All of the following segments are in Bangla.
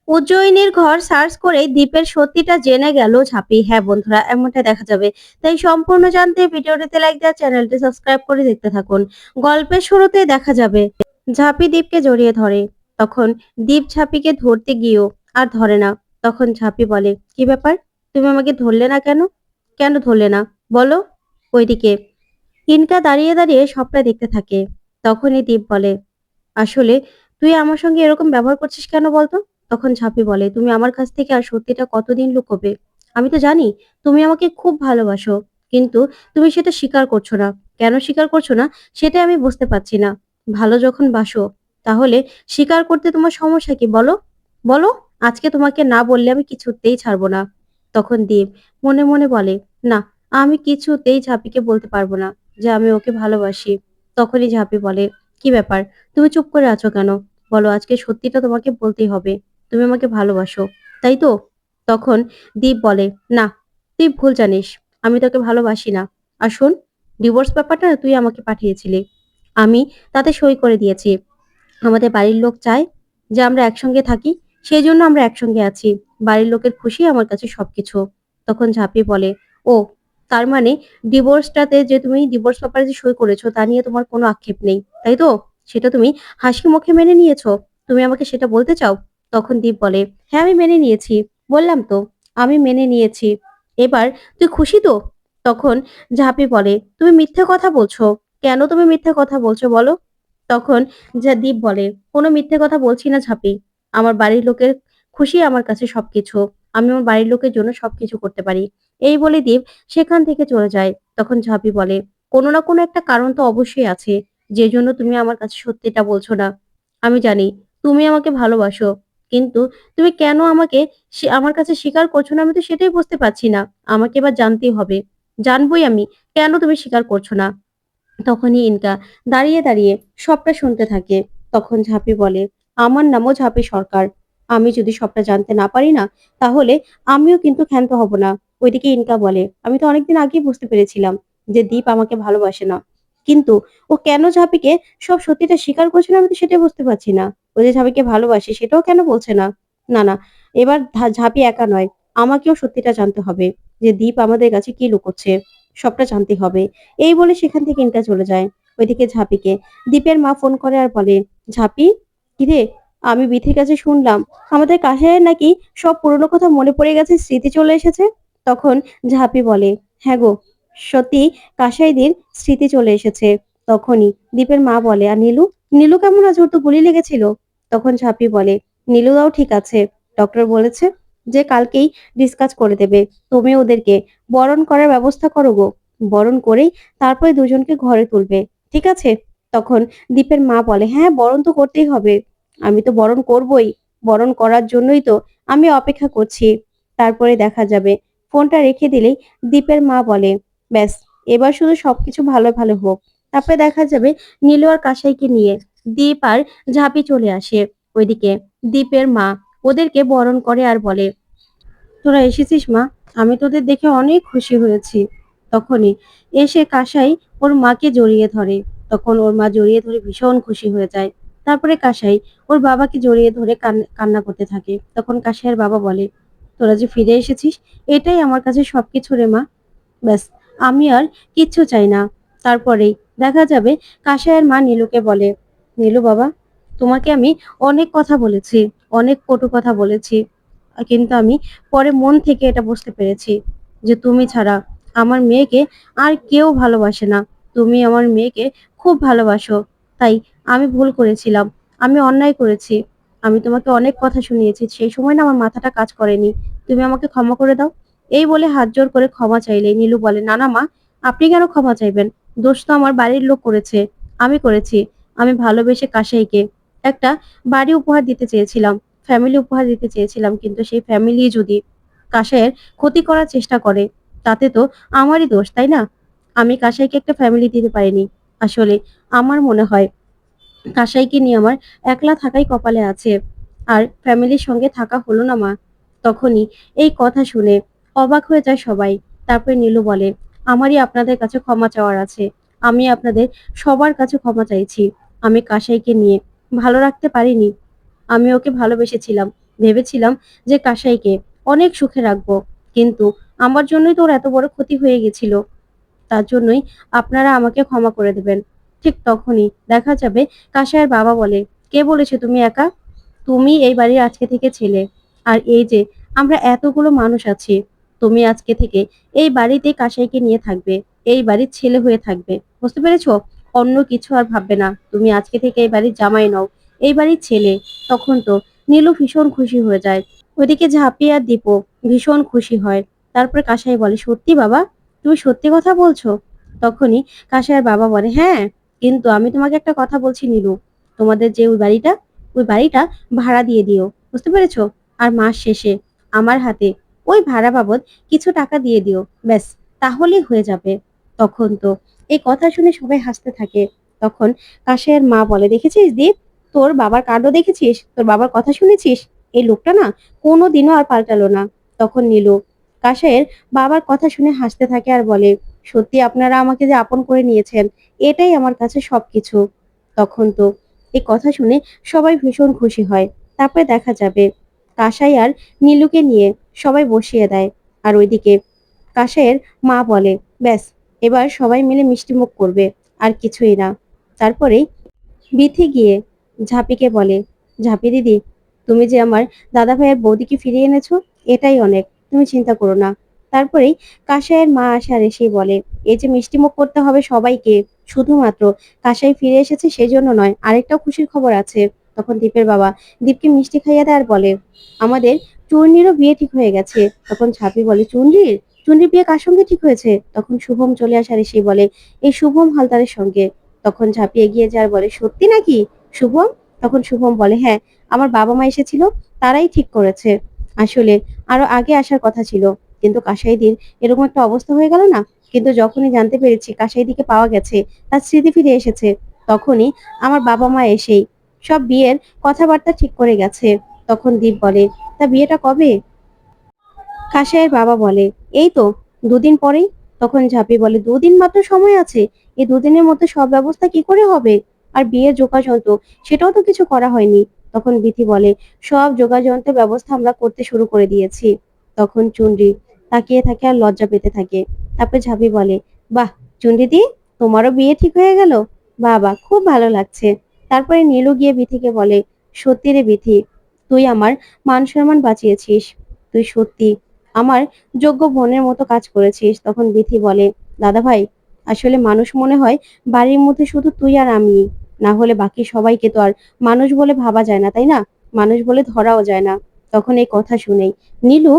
উজ্জয়িনীর ঘর সার্চ করে দ্বীপের সত্যিটা জেনে গেল ঝাঁপি। হ্যাঁ বন্ধুরা, এমনটা দেখা যাবে। তাই সম্পূর্ণ জানতে ভিডিওটিতে লাইক দেওয়া, চ্যানেলটি সাবস্ক্রাইব করে দেখতে থাকুন। গল্পের শুরুতেই দেখা যাবে ঝাঁপি দ্বীপকে জড়িয়ে ধরে। তখন দ্বীপ ঝাঁপিকে ধরতে গিয়েও আর ধরে না। তখন ঝাঁপি বলে, কি ব্যাপার, তুমি আমাকে ধরলে না কেন? কেন ধরলে না বলো? ওইদিকে ইনকা দাঁড়িয়ে দাঁড়িয়ে সবটা দেখতে থাকে। তখনই দ্বীপ বলে, আসলে তুই আমার সঙ্গে এরকম ব্যবহার করছিস কেন বলতো? তখন ঝাঁপি বলে, তুমি আমার কাছ থেকে আর সত্যিটা কতদিন লুকোবে? আমি তো জানি তুমি আমাকে খুব ভালোবাসো, কিন্তু তুমি সেটা স্বীকার করছো না। কেন স্বীকার করছো না সেটা আমি বুঝতে পারছি না। ভালো যখন বাসো, তাহলে স্বীকার করতে তোমার সমস্যা কি বলো? বলো, আজকে তোমাকে না বললে আমি কিছুতেই ছাড়বো না। তখন দীপ মনে মনে বলে, না, আমি কিছুতেই ঝাঁপিকে বলতে পারবো না যে আমি ওকে ভালোবাসি। তখনই ঝাঁপি বলে, কি ব্যাপার, তুমি চুপ করে আছো কেন? বলো, আজকে সত্যিটা তোমাকে বলতেই হবে। তুমি আমাকে ভালোবাসো, তাই তো? তখন দীপ বলে, না, তুই ভুল জানিস। আমি তোকে ভালোবাসি না। আর শোন, ডিভোর্স পেপারটা না তুই আমাকে পাঠিয়েছিলি। আমি তাতে সই করে দিয়েছি। আমাদের বাড়ির লোক চায় যে আমরা একসঙ্গে থাকি। সেই জন্য আমরা একসঙ্গে আছি। বাড়ির লোকের খুশি আমার কাছে সবকিছু। তখন ঝাঁপি বলে, ও, তার মানে ডিভোর্সটাতে যে তুমি ডিভোর্স পেপারে যে সই করেছো তা নিয়ে তোমার কোনো আক্ষেপ নেই, তাই তো? সেটা তুমি হাসি মুখে মেনে নিয়েছো। তুমি আমাকে সেটা বলতে চাও? তখন দীপ বলে, হ্যাঁ, আমি মেনে নিয়েছি। বললাম তো, আমি মেনে নিয়েছি। এবার তুই খুশি তো? তখন ঝাঁপি বলে, তুমি মিথ্যে কথা বলছো। কেন তুমি মিথ্যে কথা বলছো বলো? তখন যা দীপ বলে, কোনো মিথ্যে কথা বলছি না ঝাঁপি। আমার বাড়ির লোকের খুশি আমার কাছে সবকিছু। আমি আমার বাড়ির লোকের জন্য সবকিছু করতে পারি। এই বলে দীপ সেখান থেকে চলে যায়। তখন ঝাঁপি বলে, কোনো না কোনো একটা কারণ তো অবশ্যই আছে যে জন্য তুমি আমার কাছে সত্যিটা বলছো না। আমি জানি তুমি আমাকে ভালোবাসো, কিন্তু তুমি কেন আমাকে আমার কাছে স্বীকার করছো না আমি তো সেটাই বুঝতে পারছি না। আমাকে এবার জানতেই হবে। জানবই আমি কেন তুমি স্বীকার করছো না। তখনই ইনকা দাঁড়িয়ে দাঁড়িয়ে সবটা শুনতে থাকে। তখন ঝাঁপি বলে, আমার নামও ঝাঁপি সরকার। আমি যদি সবটা জানতে না পারি না, তাহলে আমিও কিন্তু ক্ষান্ত হব না। ওইদিকে ইনকা বলে, আমি তো অনেকদিন আগেই বুঝতে পেরেছিলাম যে দীপ আমাকে ভালোবাসে না, কিন্তু ও কেন ঝাঁপিকে সব সত্যিটা স্বীকার করছে না আমি তো সেটাই বুঝতে পারছি না। ও যে ঝাঁপিকে ভালোবাসে সেটাও কেন বলছে না? না, না, এবার ঝাঁপি একা নয়, আমাকেও সত্যিটা জানতে হবে যে দীপ আমাদের কাছে কি লুকোচ্ছে। সবটা জানতে হবে। এই বলে সেখান থেকে ইন্টা চলে যায়। ওইদিকে ঝাঁপিকে দীপের মা ফোন করে আর বলে, ঝাঁপি, কিরে, আমি বিথির কাছে শুনলাম আমাদের কাশায়ের নাকি সব পুরনো কথা মনে পড়ে গেছে, স্মৃতি চলে এসেছে। তখন ঝাঁপি বলে, হ্যাঁ গো, সত্যি কাশাইদের স্মৃতি চলে এসেছে। তখনই দীপের মা বলে, আর নীলু, নীলু কেমন আছে? ওর তো গুলি লেগেছিল। তখন ঝাঁপি বলে, নীলুদাও ঠিক আছে। ডক্টর বলেছে যে কালকেই ডিসকাস করে দেবে। তুমি ওদেরকে বরণ করার ব্যবস্থা করো গো। বরণ করেই তারপরে দুজনকে ঘরে তুলবে, ঠিক আছে? তখন দীপের মা বলে, হ্যাঁ, বরণ তো করতেই হবে। আমি তো বরণ করবই। বরণ করার জন্যই তো আমি অপেক্ষা করছি। তারপরে দেখা যাবে। ফোনটা রেখে দিলেই দীপের মা বলে, ব্যাস, এবার শুধু সবকিছু ভালো ভালো হোক। তারপরে দেখা যাবে নীলু আর কাসাইকে নিয়ে দীপ আর ঝাঁপি চলে আসে। ওইদিকে দীপের মা ওদেরকে বরণ করে আর বলে, তোরা এসেছিস মা, আমি তোদের দেখে অনেক খুশি হয়েছি। তখনই এসে কাসাই ওর মাকে জড়িয়ে ধরে। তখন ওর মা জড়িয়ে ধরে ভীষণ খুশি হয়ে যায়। তারপরে কাসাই ওর বাবাকে জড়িয়ে ধরে কান্না করতে থাকে। তখন কাসাইয়ের বাবা বলে, তোরা যে ফিরে এসেছিস, এটাই আমার কাছে সবকিছু রে মা। ব্যাস, আমি আর কিচ্ছু চাই না। তারপরেই দেখা যাবে কাসাইয়ের মা নীলুকে বলে, নীলু বাবা, তোমাকে আমি অনেক কথা বলেছি, অনেক কটু কথা বলেছি, কিন্তু আমি পরে মন থেকে এটা বুঝতে পেরেছি যে তুমি ছাড়া আমার মেয়েকে আর কেউ ভালোবাসে না। তুমি আমার মেয়েকে খুব ভালোবাসো। তাই আমি ভুল করেছিলাম, আমি অন্যায় করেছি। আমি তোমাকে অনেক কথা শুনিয়েছি, সেই সময় না আমার মাথাটা কাজ করেনি। তুমি আমাকে ক্ষমা করে দাও। এই বলে হাত জোর করে ক্ষমা চাইলে নীলু বলে, না না মা, আপনি কেন ক্ষমা চাইবেন? দোষ তো আমার বাড়ির লোক করেছে, আমি করেছি। আমি ভালোবেসে কাসাইকে একটা বাড়ি উপহার দিতে চেয়েছিলাম, ফ্যামিলি উপহার দিতে চেয়েছিলাম, কিন্তু সেই ফ্যামিলি যদি কাসাইয়ের ক্ষতি করার চেষ্টা করে, তাতে তো আমারই দোষ, তাই না? আমি কাসাইকে একটা ফ্যামিলি দিতে পারিনি। আসলে আমার মনে হয় কাসাইকে নিয়ে আমার একলা থাকাই কপালে আছে, আর ফ্যামিলির সঙ্গে থাকা হলো না মা। তখনই এই কথা শুনে অবাক হয়ে যায় সবাই। তারপরে নীলু বলে, আমারই আপনাদের কাছে ক্ষমা চাওয়ার আছে। আমি আপনাদের সবার কাছে ক্ষমা চাইছি। আমি কাসাইকে নিয়ে ভালো রাখতে পারিনি। আমি ওকে ভালোবেসেছিলাম, ভেবেছিলাম যে কাসাইকে অনেক সুখে রাখবো, কিন্তু আমার জন্যই তো ওর এত বড় ক্ষতি হয়ে গেছিল। তার জন্যই আপনারা আমাকে ক্ষমা করে দেবেন। ঠিক তখনই দেখা যাবে কাসাইয়ের বাবা বলে, কে বলেছে তুমি একা? তুমি এই বাড়ির আজকে থেকে ছেলে। আর এই যে আমরা এতগুলো মানুষ আছি, তুমি আজকে থেকে এই বাড়িতে কাসাইকে নিয়ে থাকবে, এই বাড়ির ছেলে হয়ে থাকবে, বুঝতে পেরেছো? অন্য কিছু আর ভাববে না। তুমি আজকে থেকে এই বাড়ির জামাই নও, এই বাড়ির ছেলে। তখন তো নীলু ভীষণ খুশি হয়ে যায়। ওইদিকে ঝাঁপি আর দীপও ভীষণ খুশি হয়। তারপরে কাসাই বলে, সত্যি বাবা, তুমি সত্যি কথা বলছো? তখনই কাসাইয়ের বাবা বলে, হ্যাঁ, কিন্তু আমি তোমাকে একটা কথা বলছি নীলু, তোমাদের যে ওই বাড়িটা ভাড়া দিয়ে দিও, বুঝতে পেরেছো? আর মাস শেষে আমার হাতে ওই ভাড়া বাবদ কিছু টাকা দিয়ে দিও, ব্যাস, তাহলেই হয়ে যাবে। তখন তো এই কথা শুনে সবাই হাসতে থাকে। তখন কাশের মা বলে, দেখেছিস দীপ, তোর বাবার কাণ্ড দেখেছিস, তোর বাবার কথা শুনেছিস? এই লোকটা না কোনোদিনও আর পাল্টালো না। তখন নীলু কাশের বাবার কথা শুনে হাসতে থাকে আর বলে, সত্যি আপনারা আমাকে যে আপন করে নিয়েছেন, এটাই আমার কাছে সবকিছু। তখন তো এই কথা শুনে সবাই ভীষণ খুশি হয়। তারপরে দেখা যাবে কাসাই আর নীলুকে নিয়ে সবাই বসিয়ে দেয়। আর ওইদিকে কাসাইয়ের মা বলে, ব্যাস, এবার সবাই মিলে মিষ্টিমুখ করবে, আর কিছুই না। তারপরেই বিথি গিয়ে ঝাঁপিকে বলে, ঝাঁপি দিদি, তুমি যে আমার দাদা ভাইয়ের বৌদিকে ফিরিয়ে এনেছো, এটাই অনেক, তুমি চিন্তা করো না। তারপরেই কাসাইয়ের মা আসে আর এসেই বলে, এই যে মিষ্টিমুখ করতে হবে সবাইকে, শুধুমাত্র কাসাই ফিরে এসেছে সেই জন্য নয়, আরেকটাও খুশির খবর আছে। তখন দীপের বাবা দীপকে মিষ্টি খাইয়ে দেয় আর বলে, আমাদের চূর্ণিরও বিয়ে ঠিক হয়ে গেছে। তখন ঝাঁপি বলে, চুনরির চুনরির বিয়ে কার সঙ্গে ঠিক হয়েছে? তখন শুভম চলে আসে আর এসেই বলে, এই শুভম হালদারের সঙ্গে। তখন ঝাঁপি এগিয়ে যায় আর বলে, সত্যি নাকি শুভম? তখন শুভম বলে, হ্যাঁ, আমার বাবা মা এসেছিল, তারাই ঠিক করেছে। আসলে আরো আগে আসার কথা ছিল, কিন্তু কাসাইদির এরকম একটা অবস্থা হয়ে গেল না। কিন্তু যখনই জানতে পেরেছি কাসাইদিকে পাওয়া গেছে, তার স্মৃতি ফিরে এসেছে, তখনই আমার বাবা মা এসেই সব বিয়ের কথাবার্তা ঠিক করে গেছে। তখন দীপ বলে, তা বিয়েটা কবে? কাসাইয়ের বাবা বলে, এই তো দুদিন পরেই। তখন ঝাঁপি বলে, দুদিন মাত্র সময় আছে, এই দুদিনের মধ্যে সব ব্যবস্থা কি করে হবে? আর বিয়ের যোগাযন্ত্র, সেটাও তো কিছু করা হয়নি। তখন বিথি বলে, সব যোগাযন্ত্রের ব্যবস্থা আমরা করতে শুরু করে দিয়েছি। তখন চুনরি তাকিয়ে থাকে আর লজ্জা পেতে থাকে। তারপরে ঝাঁপি বলে, বাহ চুনরি দি, তোমারও বিয়ে ঠিক হয়ে গেল, বাবা খুব ভালো লাগছে। তারপরে নীলু গিয়ে বিথিকে বলে, সত্যি রে বিথি, তুই আমার মান সম্মান বাঁচিয়েছিস, তুই সত্যি আমার যোগ্য বোনের মতো কাজ করেছিস। তখন বিথি বলে, দাদা ভাই, আসলে মানুষ মনে হয় বাড়ির মধ্যে শুধু তুই আর আমি, না হলে বাকি সবাইকে তো আর মানুষ বলে ভাবা যায় না, তাই না? মানুষ বলে ধরাও যায় না। তখন এই কথা শুনেই নীলু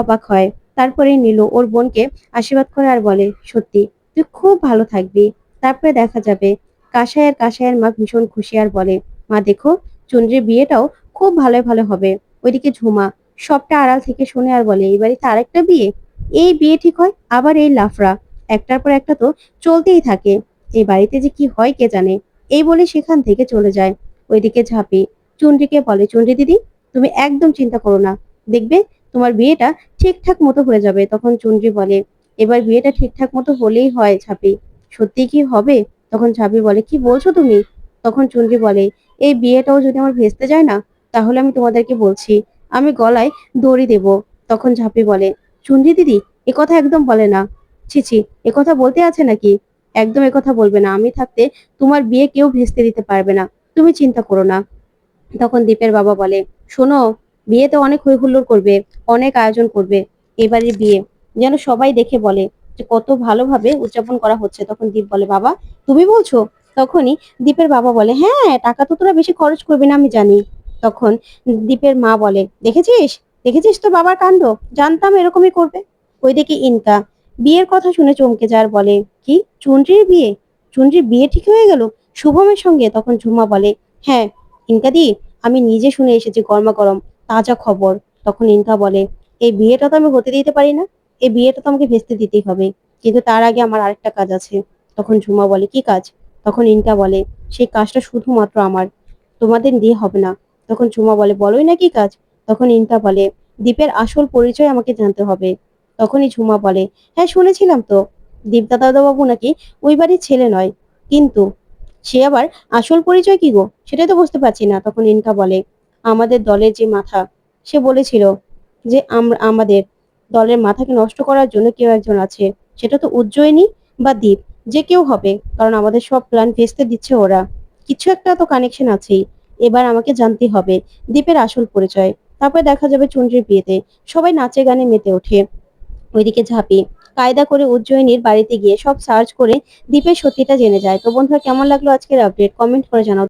অবাক হয়। তারপরে নীলু ওর বোনকে আশীর্বাদ করে আর বলে, সত্যি তুই খুব ভালো থাকবি। তারপরে দেখা যাবে কাসাইয়ের মা ভীষণ খুশি আর বলে, মা দেখো, চন্দ্রের বিয়েটাও খুব ভালো ভালো হবে। ওইদিকে ঝুমা সবটা আড়াল থেকে শুনে আর বলে, এই বাড়িতে আরেকটা বিয়ে? এই বিয়ে ঠিক হয়, আবার এই লাফড়া, একটার পর একটা তো চলতেই থাকে। এই বাড়িতে যে কি হয় কে জানে। এই বলে সেখান থেকে চলে যায়। ওইদিকে ঝাঁপি চুনরিকে বলে, চুনরি দিদি, তুমি একদম চিন্তা করো না, দেখবে তোমার বিয়েটা ঠিকঠাক মতো হয়ে যাবে। তখন চুনরি বলে, এবার বিয়েটা ঠিকঠাক মতো হলেই হয় ঝাঁপি, সত্যি কি হবে? তখন ঝাঁপি বলে, কি বলছো তুমি? তখন চুনরি বলে, এই বিয়েটাও যদি আমার ভেস্তে যায় না, তাহলে আমি তোমাদেরকে বলছি, আমি গলায় দড়ি দেব। তখন ঝাঁপি বলে, চুনরি দিদি, এ কথা একদম বলে না, ছি ছি, এ কথা বলতে আছে নাকি? একদম এ কথা বলবে না, আমি থাকতে তোমার বিয়ে কেউ ভেস্তে দিতে পারবে না, তুমি চিন্তা করো না। তখন দীপের বাবা বলে, শোনো, বিয়েতে অনেক হই হুল্লোড় করবে, অনেক আয়োজন করবে, এবারের বিয়ে যেন সবাই দেখে বলে যে কত ভালোভাবে উদযাপন করা হচ্ছে। তখন দীপ বলে, বাবা তুমি বলছো? তখনই দীপের বাবা বলে, হ্যাঁ, টাকা তো তোরা বেশি খরচ করবি না আমি জানি। তখন দীপের মা বলে, দেখেছিস, দেখেছিস তো বাবার কাণ্ড, জানতাম এরকমই করবে। ওইদিকে ইনকা বিয়ের কথা শুনে চমকে যায় আর বলে, কি, চুনরির বিয়ে? চুনরির বিয়ে ঠিক হয়ে গেল শুভমের সঙ্গে? তখন ঝুমা বলে, হ্যাঁ ইনকাদি, আমি নিজে শুনে এসেছি গরমা গরম তাজা খবর। তখন ইনকা বলে, এই বিয়েটা তো আমি হতে দিতে পারি না, এই বিয়েটা তো আমাকে ভেস্তে দিতেই হবে, কিন্তু তার আগে আমার আরেকটা কাজ আছে। তখন ঝুমা বলে, কি কাজ? তখন ইনকা বলে, সেই কাজটা শুধুমাত্র আমার, তোমাদের দিয়ে হবে না। তখন ঝুমা বলে, বলোই না কি কাজ? তখন ইনকা বলে, দীপের আসল পরিচয় আমাকে জানতে হবে। তখনই ঝুমা বলে, হ্যাঁ শুনেছিলাম তো, দীপদাদা বাবু নাকি ওই বাড়ির ছেলে নয়, কিন্তু সে আবার আসল পরিচয় কি গো, সেটাই তো বুঝতে পারছি না। তখন ইনকা বলে, আমাদের দলের যে মাথা, সে বলেছিল যে আমাদের দলের মাথাকে নষ্ট করার জন্য কেউ একজন আছে। সেটা তো উজ্জয়িনী বা দীপ, যে কেউ হবে, কারণ আমাদের সব প্ল্যান ভেস্তে দিচ্ছে ওরা। কিছু একটা তো কানেকশন আছেই। এবার আমাকে জানতে হবে দীপের আসল পরিচয়। তারপরে দেখা যাবে চুনরির বিয়েতে সবাই নাচে গানে মেতে ওঠে। ওইদিকে ঝাঁপি কায়দা করে উজ্জয়িনীর বাড়িতে গিয়ে সব সার্চ করে দীপের সত্যিটা জেনে যায়। তো বন্ধুরা, কেমন লাগলো আজকের আপডেট? কমেন্ট করে জানাও।